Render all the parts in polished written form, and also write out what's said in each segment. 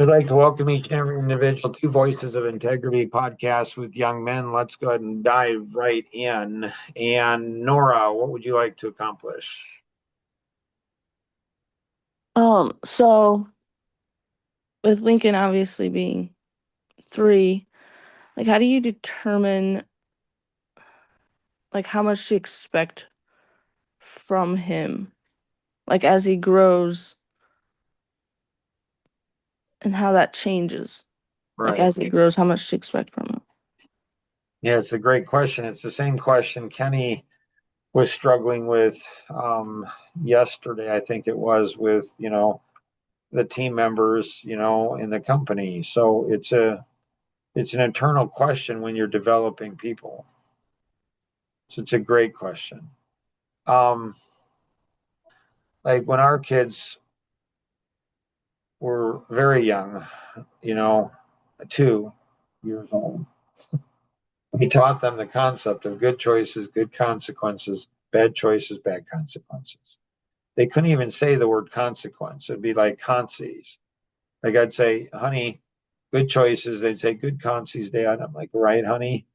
We'd like to welcome each and every individual to Voices of Integrity podcast with young men. Let's go ahead and dive right in. And Nora, what would you like to accomplish? So with Lincoln obviously being 3, like how do you determine like how much to expect from him, like as he grows and how that changes? Like Right. as he grows, how much to expect from him? Yeah, it's a great question. It's the same question Kenny was struggling with yesterday. I think it was with, the team members, in the company. So it's an internal question when you're developing people. So it's a great question. Um, like when our kids were very young, you know, 2 years old. We taught them the concept of good choices, good consequences, bad choices, bad consequences. They couldn't even say the word consequence. It'd be like conses. Like I'd say, honey, good choices. They'd say, good conses, Dad. I'm like, right, honey.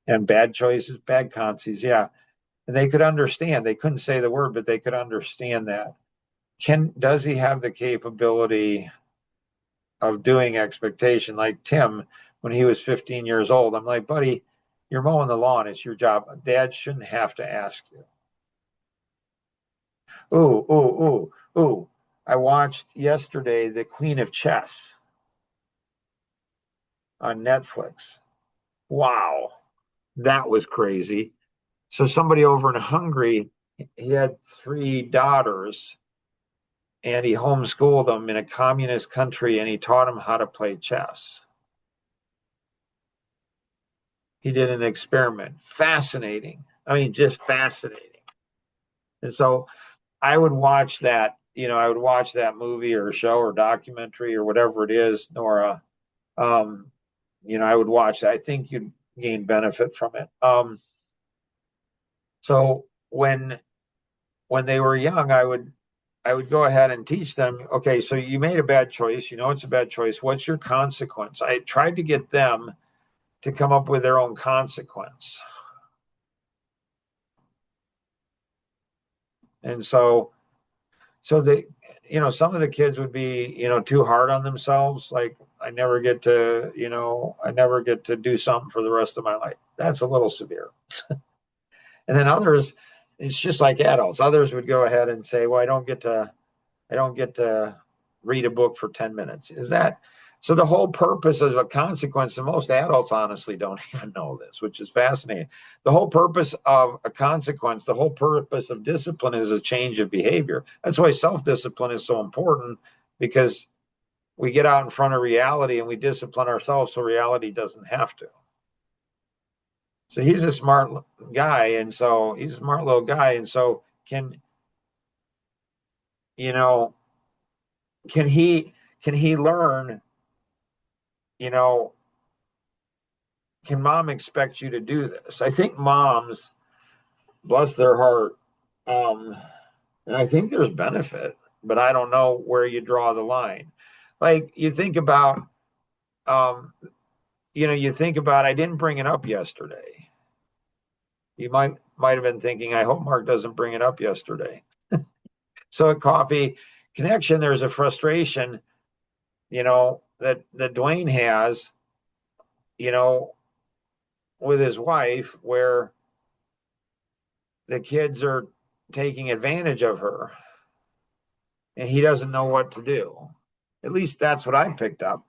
And bad choices, bad conses. Yeah. And they could understand. They couldn't say the word, but they could understand that. Does he have the capability of doing expectation? Like Tim, when he was 15 years old, I'm like, buddy, you're mowing the lawn. It's your job. Dad shouldn't have to ask you. Ooh, ooh, ooh, ooh. I watched yesterday The Queen of Chess on Netflix. Wow, that was crazy. So somebody over in Hungary, he had 3 daughters and he homeschooled them in a communist country and he taught them how to play chess. He did an experiment. Fascinating. I mean, just fascinating. And so I would watch that, I would watch that movie or show or documentary or whatever it is, Nora. Um, I would watch that. I think you'd gain benefit from it. So when they were young, I would go ahead and teach them, okay, so you made a bad choice, it's a bad choice. What's your consequence? I tried to get them to come up with their own consequence. And so some of the kids would be, too hard on themselves. Like I never get to do something for the rest of my life. That's a little severe. And then others, it's just like adults. Others would go ahead and say, well, I don't get to read a book for 10 minutes. Is that so? The whole purpose of a consequence, and most adults honestly don't even know this, which is fascinating. The whole purpose of a consequence, the whole purpose of discipline is a change of behavior. That's why self discipline is so important because we get out in front of reality and we discipline ourselves so reality doesn't have to. So he's a smart guy, and so he's a smart little guy, and so you know can he learn you know can mom expect you to do this? I think moms, bless their heart, um, and I think there's benefit, but I don't know where you draw the line. Like um, you think about, I didn't bring it up yesterday. You might have been thinking, I hope Mark doesn't bring it up yesterday. So at Coffee Connection, there's a frustration, that Dwayne has, you know, with his wife, where the kids are taking advantage of her and he doesn't know what to do. At least that's what I picked up.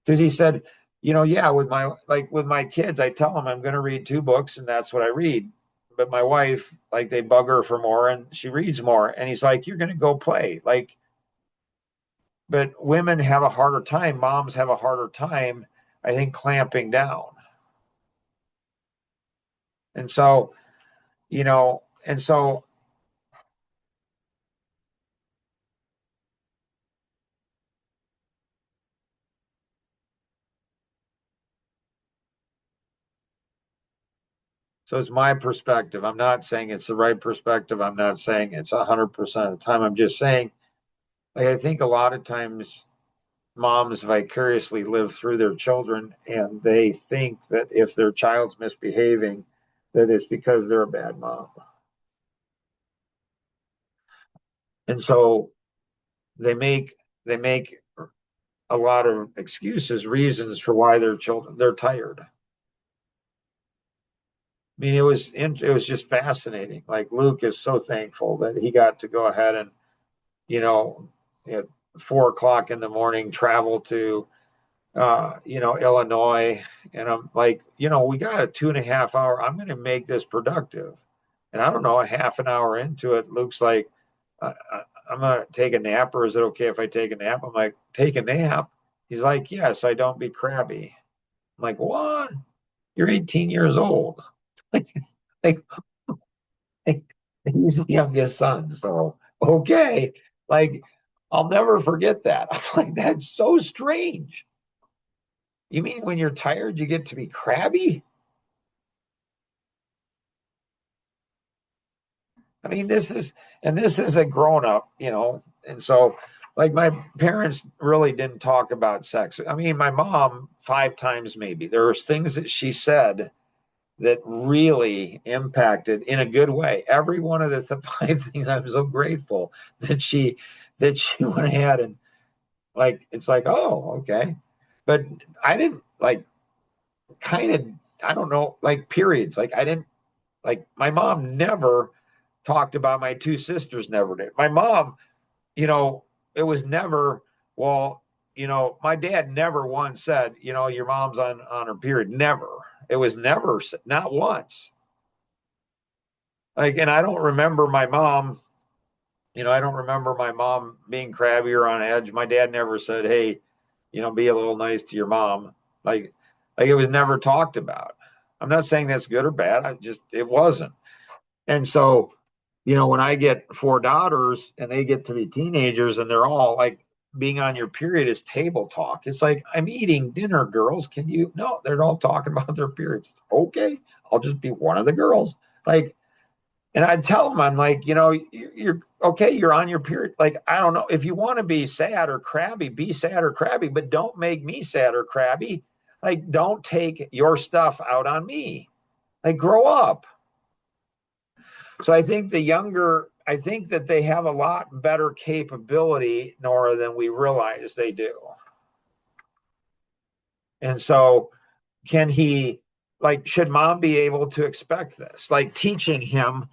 Because he said, yeah, with my kids, I tell them I'm going to read 2 books and that's what I read. But my wife, like, they bug her for more and she reads more. And he's like, you're going to go play. Like, but women have a harder time. Moms have a harder time, I think, clamping down. And so, you know, and so So it's my perspective. I'm not saying it's the right perspective. I'm not saying it's 100% of the time. I'm just saying, like, I think a lot of times moms vicariously live through their children, and they think that if their child's misbehaving, that it's because they're a bad mom. And so they make a lot of excuses, reasons for why their children they're tired. I mean, it was just fascinating. Like Luke is so thankful that he got to go ahead and you know at 4 o'clock in the morning travel to Illinois. And I'm like, we got a 2.5 hour. I'm going to make this productive. And I don't know, a half an hour into it, Luke's like, I'm going to take a nap, or is it okay if I take a nap? I'm like, take a nap. He's like, yes, I don't be crabby. I'm like, what? You're 18 years old. like, like, he's the youngest son. So, okay. Like, I'll never forget that. I'm like, that's so strange. You mean when you're tired, you get to be crabby? I mean, this is a grown up, and so like my parents really didn't talk about sex. I mean, my mom 5 times maybe. There was things that she said that really impacted in a good way. Every one of the 5 things, I'm so grateful that she went ahead and like it's like, oh, okay. But I didn't like kind of I don't know, like periods. Like I didn't like my mom never talked about my two sisters, never did. My mom, it was never, well, my dad never once said, your mom's on her period. Never. It was never, not once. Like, and I don't remember my mom being crabby or on edge. My dad never said, hey, be a little nice to your mom. Like, like it was never talked about. I'm not saying that's good or bad. It wasn't. And so, when I get 4 daughters and they get to be teenagers and they're all like, being on your period is table talk. It's like, I'm eating dinner, girls. Can you? No, they're all talking about their periods. It's okay. I'll just be one of the girls. Like, and I'd tell them, I'm like, you're okay. You're on your period. Like, I don't know. If you want to be sad or crabby, be sad or crabby, but don't make me sad or crabby. Like, don't take your stuff out on me. Like, grow up. So I think that they have a lot better capability, Nora, than we realize they do. And so, should mom be able to expect this? Like teaching him,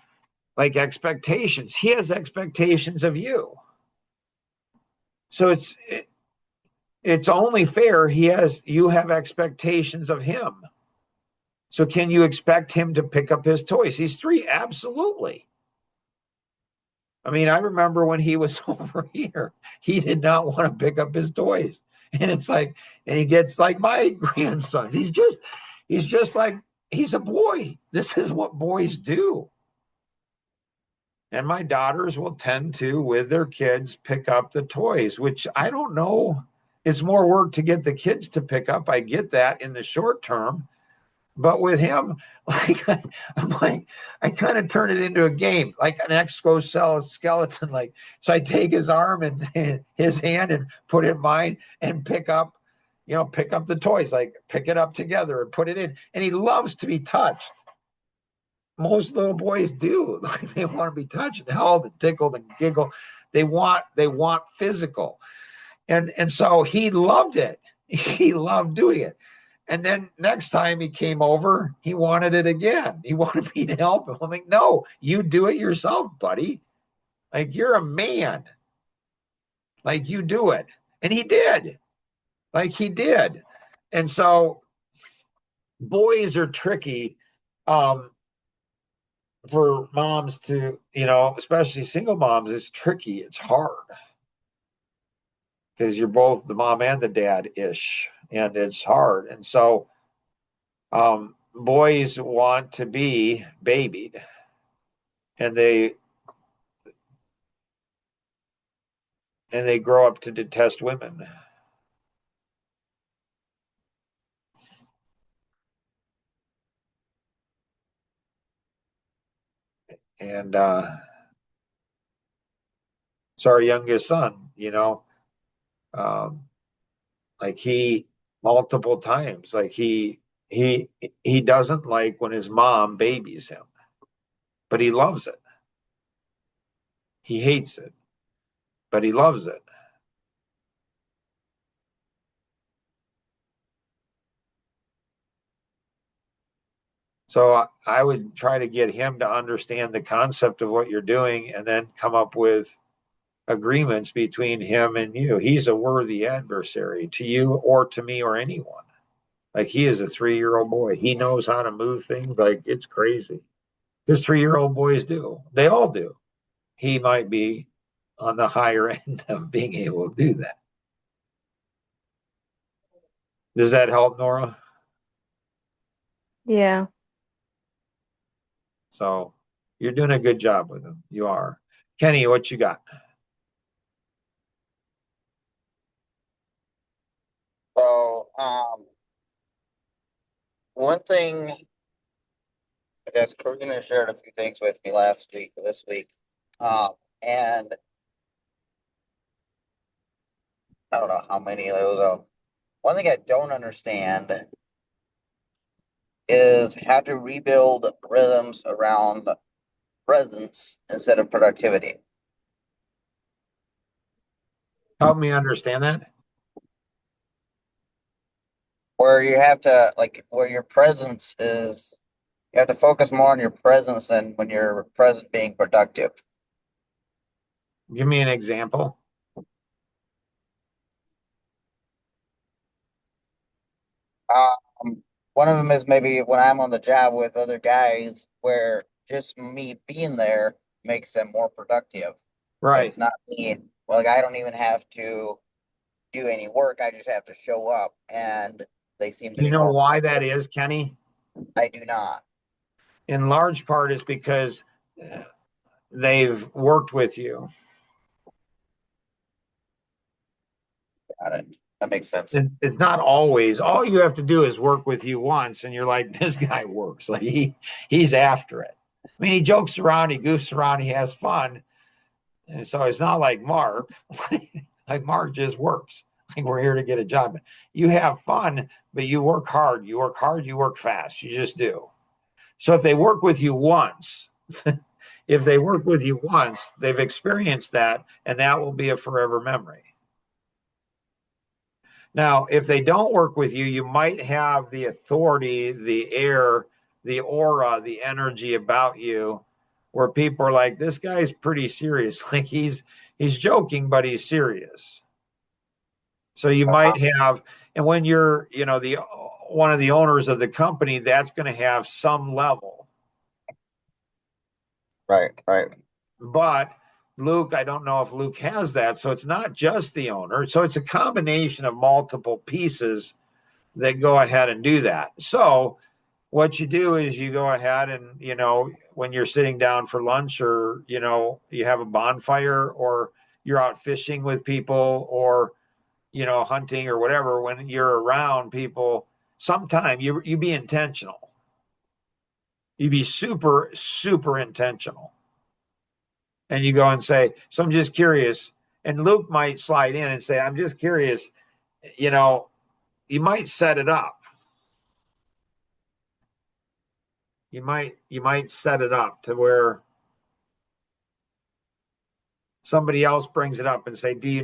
like expectations. He has expectations of you. So it's only fair you have expectations of him. So can you expect him to pick up his toys? He's 3, absolutely. I mean, I remember when he was over here, he did not want to pick up his toys. And it's like, and he gets like my grandson. He's just like, he's a boy. This is what boys do. And my daughters will tend to, with their kids, pick up the toys, which I don't know. It's more work to get the kids to pick up. I get that in the short term. But with him, like I'm like, I kind of turn it into a game, like an exoskeleton. Like, so I take his arm and his hand and put it in mine and pick up the toys, like pick it up together and put it in. And he loves to be touched. Most little boys do. Like they want to be touched, held, and tickled, and giggle. They want physical. And so he loved it. He loved doing it. And then next time he came over, he wanted it again. He wanted me to help him. I'm like, no, you do it yourself, buddy. Like you're a man. Like you do it. And he did. Like he did. And so boys are tricky for moms to, especially single moms. It's tricky. It's hard because you're both the mom and the dad ish. And it's hard. And so boys want to be babied and they grow up to detest women. And it's our youngest son, um, Like he multiple times, like he doesn't like when his mom babies him, but he loves it. He hates it, but he loves it. So I would try to get him to understand the concept of what you're doing and then come up with agreements between him and you. He's a worthy adversary to you or to me or anyone. Like he is a 3-year-old boy. He knows how to move things like it's crazy. Because 3-year-old boys do. They all do. He might be on the higher end of being able to do that. Does that help, Nora? Yeah. So you're doing a good job with him. You are. Kenny, what you got? So, one thing, I guess Karina shared a few things with me last week, this week. And I don't know how many of those. One thing I don't understand is how to rebuild rhythms around presence instead of productivity, Help me understand that. where you have to, like, where your presence is, you have to focus more on your presence than when you're present being productive. Give me an example. One of them is maybe when I'm on the job with other guys, where just me being there makes them more productive. Right. It's not me. Well, like I don't even have to do any work. I just have to show up, and they seem to You be know more why that productive. is, Kenny? I do not. In large part is because they've worked with you. Got it. That makes sense. It's not always. All you have to do is work with you once, and you're like, this guy works. Like he's after it. I mean, he jokes around, he goofs around, he has fun, and so it's not like Mark. Like Mark just works. Like we're here to get a job. You have fun, but you work hard. You work hard. You work fast. You just do. So if they work with you once, if they work with you once, they've experienced that, and that will be a forever memory. Now, if they don't work with you, you might have the authority, the air, the aura, the energy about you where people are like, this guy's pretty serious. Like he's joking, but he's serious. So you Uh-huh. might have, and when you're, the one of the owners of the company, that's going to have some level. Right, right. But Luke, I don't know if Luke has that. So it's not just the owner. So it's a combination of multiple pieces that go ahead and do that. So what you do is you go ahead and, when you're sitting down for lunch or, you have a bonfire or you're out fishing with people or, hunting or whatever, when you're around people, sometime you be intentional. You be super, super intentional. And you go and say, so I'm just curious. And Luke might slide in and say, I'm just curious, you know, you might set it up. You might set it up to where somebody else brings it up and say, do you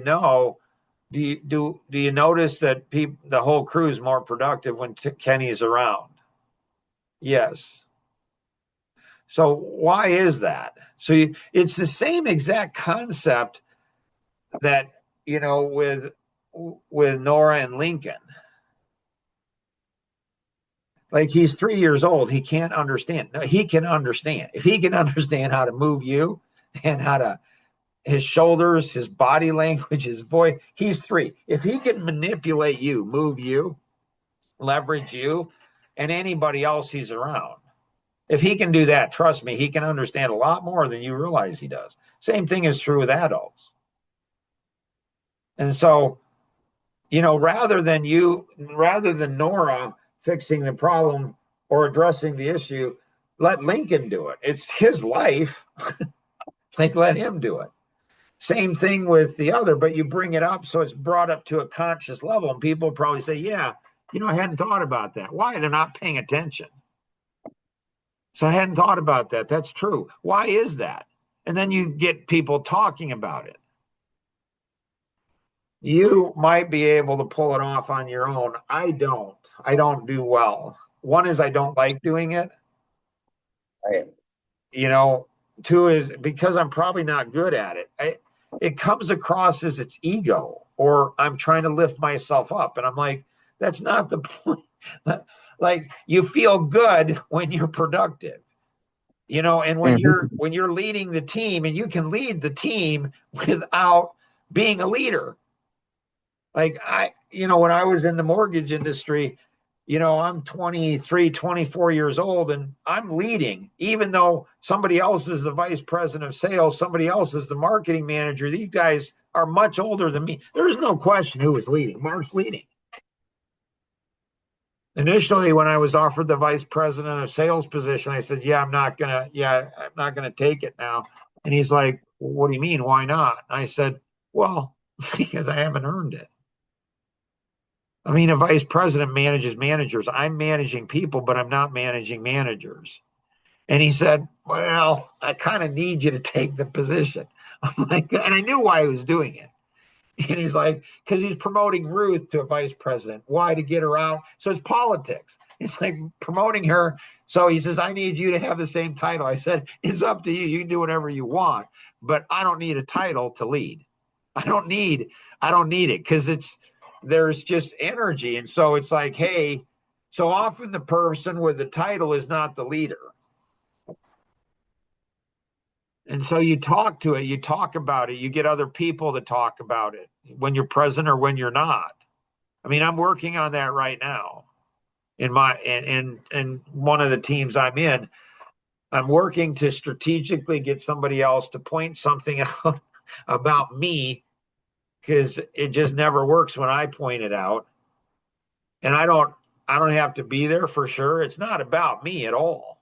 notice that the whole crew is more productive when Kenny's around? Yes. So why is that? So it's the same exact concept that with Nora and Lincoln. Like he's 3 years old, he can't understand. No, he can understand. If he can understand how to move you and how to his shoulders, his body language, his voice, he's 3. If he can manipulate you, move you, leverage you, and anybody else he's around. If he can do that, trust me, he can understand a lot more than you realize he does. Same thing is true with adults. And so, rather than Nora fixing the problem or addressing the issue, let Lincoln do it. It's his life. Like, let him do it. Same thing with the other, but you bring it up so it's brought up to a conscious level, and people probably say, yeah, I hadn't thought about that. Why? They're not paying attention. So I hadn't thought about that. That's true. Why is that? And then you get people talking about it. You might be able to pull it off on your own. I don't. I don't do well. One is I don't like doing it. Right. Two is because I'm probably not good at it. It comes across as it's ego or I'm trying to lift myself up. And I'm like, that's not the point. Like you feel good when you're productive, and when Mhm. you're leading the team, and you can lead the team without being a leader. Like when I was in the mortgage industry, I'm 23, 24 years old and I'm leading, even though somebody else is the vice president of sales, somebody else is the marketing manager. These guys are much older than me. There's no question who was leading. Mark's leading. Initially, when I was offered the vice president of sales position, I said, I'm not gonna take it now. And he's like, well, what do you mean? Why not? And I said, well, because I haven't earned it. I mean, a vice president manages managers. I'm managing people, but I'm not managing managers. And he said, well, I kind of need you to take the position. I'm like, and I knew why he was doing it. And he's like, because he's promoting Ruth to a vice president. Why? To get her out. So it's politics. It's like promoting her. So he says, I need you to have the same title. I said, it's up to you. You can do whatever you want, but I don't need a title to lead. I don't need it because there's just energy. And so it's like, hey, so often the person with the title is not the leader. And so you talk to it, you talk about it, you get other people to talk about it when you're present or when you're not. I mean, I'm working on that right now in one of the teams I'm in. I'm working to strategically get somebody else to point something out about me because it just never works when I point it out. And I don't have to be there for sure. It's not about me at all.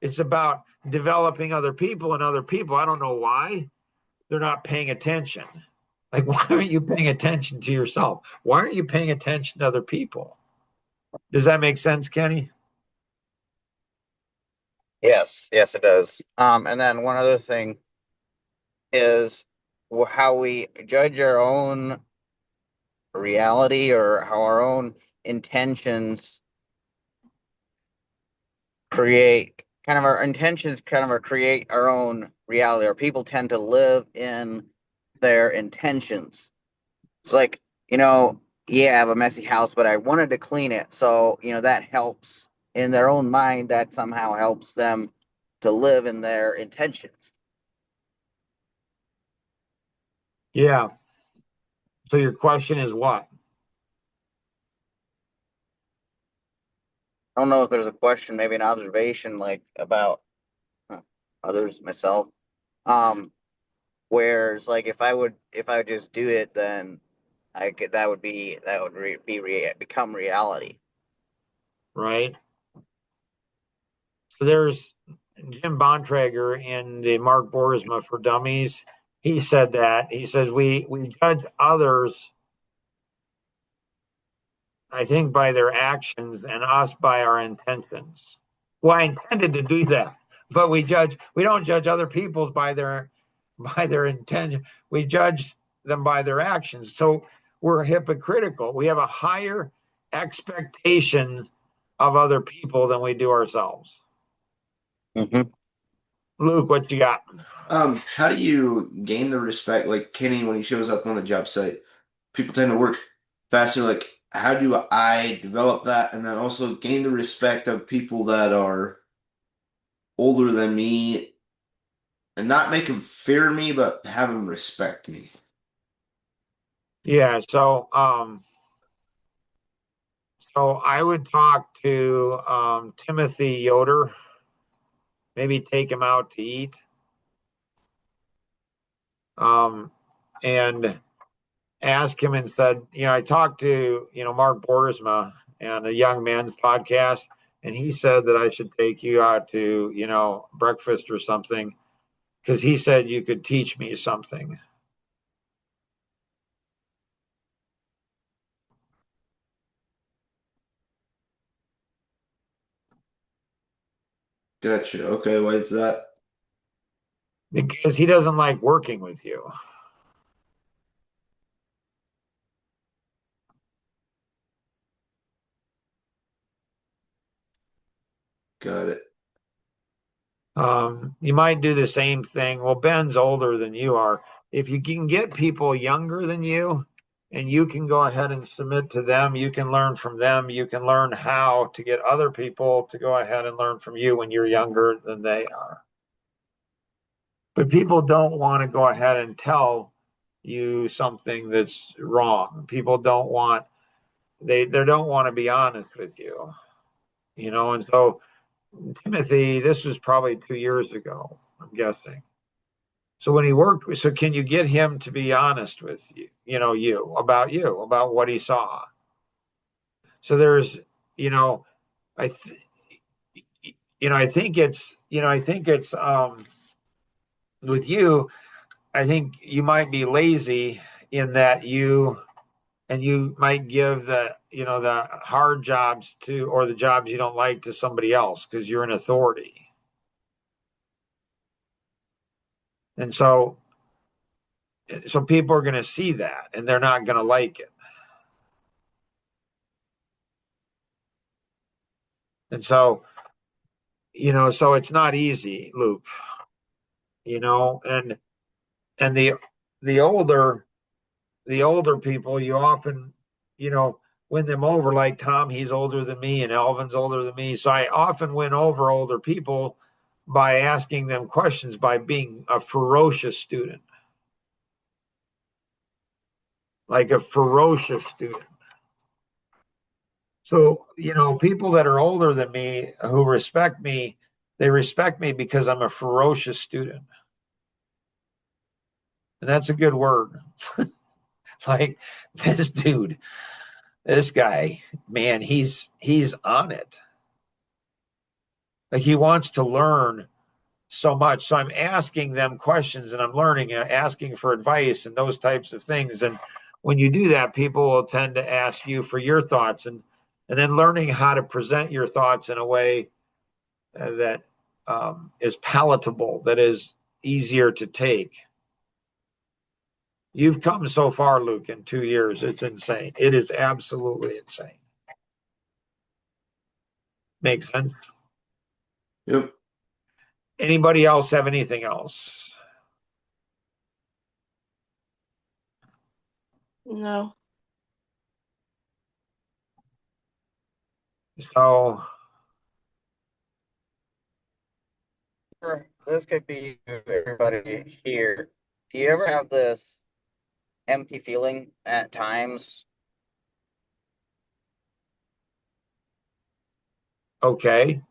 It's about developing other people and other people. I don't know why they're not paying attention. Like, why aren't you paying attention to yourself? Why aren't you paying attention to other people? Does that make sense, Kenny? Yes, it does. And then one other thing is how we judge our own reality or how our own intentions create our intentions create our own reality, or people tend to live in their intentions. It's like, yeah, I have a messy house, but I wanted to clean it. So, that helps in their own mind, that somehow helps them to live in their intentions. Yeah. So your question is what? I don't know if there's a question, maybe an observation, like about others, myself. Um, Whereas, like, if I would just do it, then that would become reality. Right. So there's Jim Bontrager in the Mark Borisma for Dummies. He said that. He says we judge others, I think, by their actions and us by our intentions. Well, I intended to do that, but we don't judge other people's by their intention. We judge them by their actions. So we're hypocritical. We have a higher expectation of other people than we do ourselves. Mm-hmm. Luke, what you got? How do you gain the respect? Like Kenny, when he shows up on the job site, people tend to work faster. Like, how do I develop that and then also gain the respect of people that are older than me and not make them fear me, but have them respect me? Yeah, so I would talk to Timothy Yoder, maybe take him out to eat. And asked him and said, I talked to, Mark Borisma and the Young Men's podcast, and he said that I should take you out to, breakfast or something. because he said you could teach me something. Gotcha. Okay, why is that? Because he doesn't like working with you. Got it. You might do the same thing. Well, Ben's older than you are. If you can get people younger than you and you can go ahead and submit to them, you can learn from them. You can learn how to get other people to go ahead and learn from you when you're younger than they are. But people don't want to go ahead and tell you something that's wrong. People don't want they don't want to be honest with you, and so Timothy, this was probably 2 years ago, I'm guessing. So when he worked, so can you get him to be honest with you, you about what he saw? So there's, you know, I, th- I think it's, with you, I think you might be lazy in that you might give the hard jobs or the jobs you don't like to somebody else because you're an authority. And so people are going to see that and they're not going to like it. And so it's not easy, Luke, and the older the older people, you often, win them over. Like Tom, he's older than me, and Elvin's older than me. So I often win over older people by asking them questions, by being a ferocious student, like a ferocious student. So, people that are older than me who respect me, they respect me because I'm a ferocious student. And that's a good word. Like this dude, this guy, man, he's on it. Like he wants to learn so much. So I'm asking them questions and I'm learning and asking for advice and those types of things. And when you do that, people will tend to ask you for your thoughts and then learning how to present your thoughts in a way that is palatable, that is easier to take. You've come so far, Luke, in 2 years. It's insane. It is absolutely insane. Makes sense. Yep. Anybody else have anything else? No. So, This could be everybody here. Do you ever have this empty feeling at times? okay.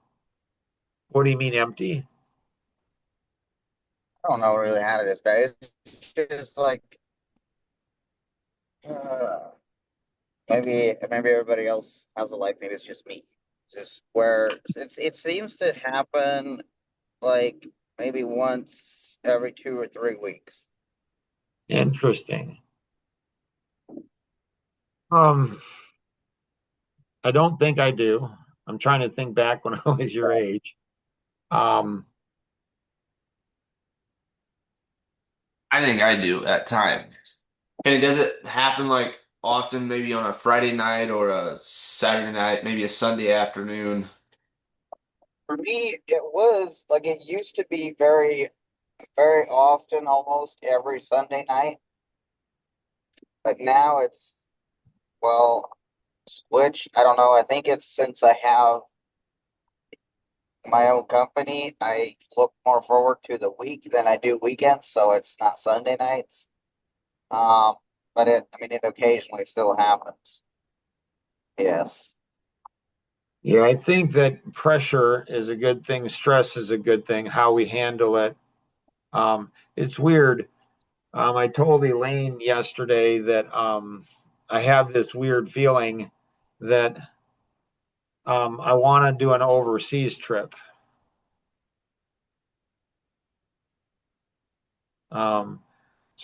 What do you mean empty? I don't know really how to describe it. It's just like uh, maybe everybody else has a life. Maybe it's just me. It's just where it seems to happen like maybe once every 2 or 3 weeks. Interesting. Um, I don't think I do. I'm trying to think back when I was your age. Um, I think I do at times. And it doesn't happen like often, maybe on a Friday night or a Saturday night, maybe a Sunday afternoon. For me, it was like it used to be very, very often, almost every Sunday night. But now it's, well, switched. I don't know. I think it's since I have my own company, I look more forward to the week than I do weekends, so it's not Sunday nights. Um, but it occasionally still happens. Yes. yeah, I think that pressure is a good thing. Stress is a good thing. How we handle it. It's weird. I told Elaine yesterday that I have this weird feeling that I want to do an overseas trip. So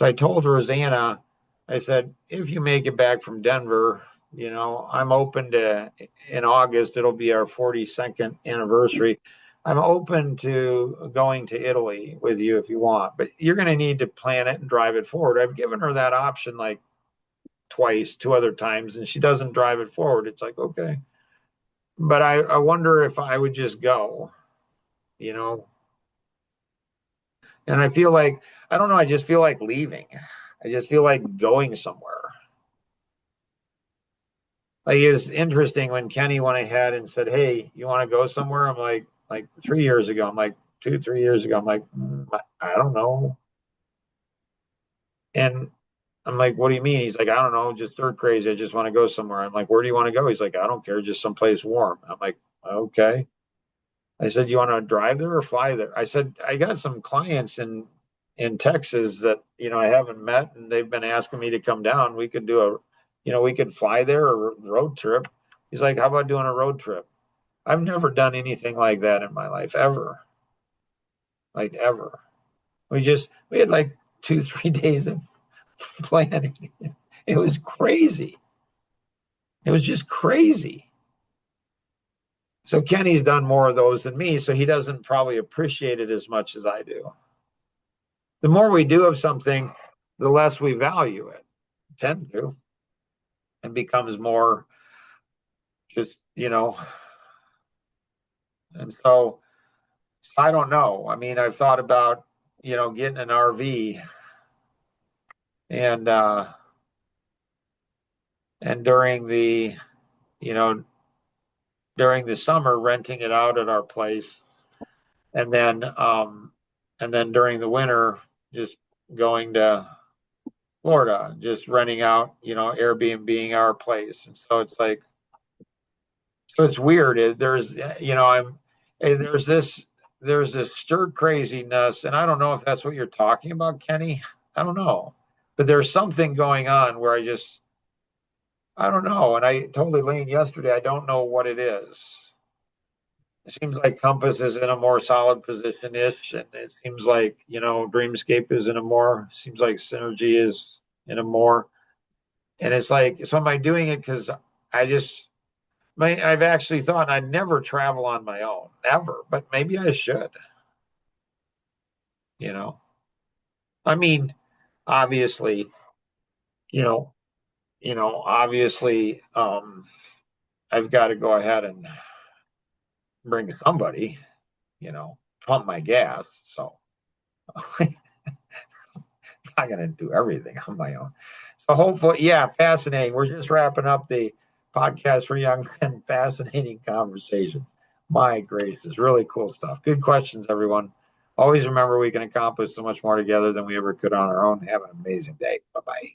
I told Rosanna, I said, if you make it back from Denver, I'm open to, in August, it'll be our 42nd anniversary. I'm open to going to Italy with you if you want, but you're going to need to plan it and drive it forward. I've given her that option like twice, two other times, and she doesn't drive it forward. It's like, okay. But I wonder if I would just go, you know, and I feel like, I don't know, I just feel like leaving. I just feel like going somewhere. Like it was interesting when Kenny went ahead and said, "Hey, you want to go somewhere?" I'm like 3 years ago. I'm like 3 years ago. I'm like, I don't know. And I'm like, what do you mean? He's like, I don't know, just stir crazy. I just want to go somewhere. I'm like, where do you want to go? He's like, I don't care, just someplace warm. I'm like, okay. I said, you want to drive there or fly there? I said, I got some clients in Texas that I haven't met, and they've been asking me to come down. We could do we could fly there or road trip. He's like, how about doing a road trip? I've never done anything like that in my life ever, like ever. We had like 2 3 days of planning. It was crazy. It was just crazy. So Kenny's done more of those than me, so he doesn't probably appreciate it as much as I do. The more we do of something, the less we value it. Tend to. And becomes more just, and so I don't know. I mean, I've thought about, getting an RV and during the, you know, during the summer renting it out at our place and then during the winter just going to Florida, just renting out, Airbnb our place. And so it's like, so it's weird. There's, there's this stir craziness. And I don't know if that's what you're talking about, Kenny. I don't know. But there's something going on where I don't know. And I told Elaine yesterday, I don't know what it is. It seems like Compass is in a more solid position ish. And it seems like, Dreamscape is in a more, seems like Synergy is in a more, and it's like, so am I doing it because I just, I've actually thought I'd never travel on my own, never, but maybe I should, you know. I mean, obviously, you know, obviously, I've got to go ahead and bring somebody, pump my gas. So I'm not going to do everything on my own. So hopefully, yeah, fascinating. We're just wrapping up the podcast for young men. Fascinating conversations. My gracious, really cool stuff. Good questions, everyone. Always remember we can accomplish so much more together than we ever could on our own. Have an amazing day. Bye bye.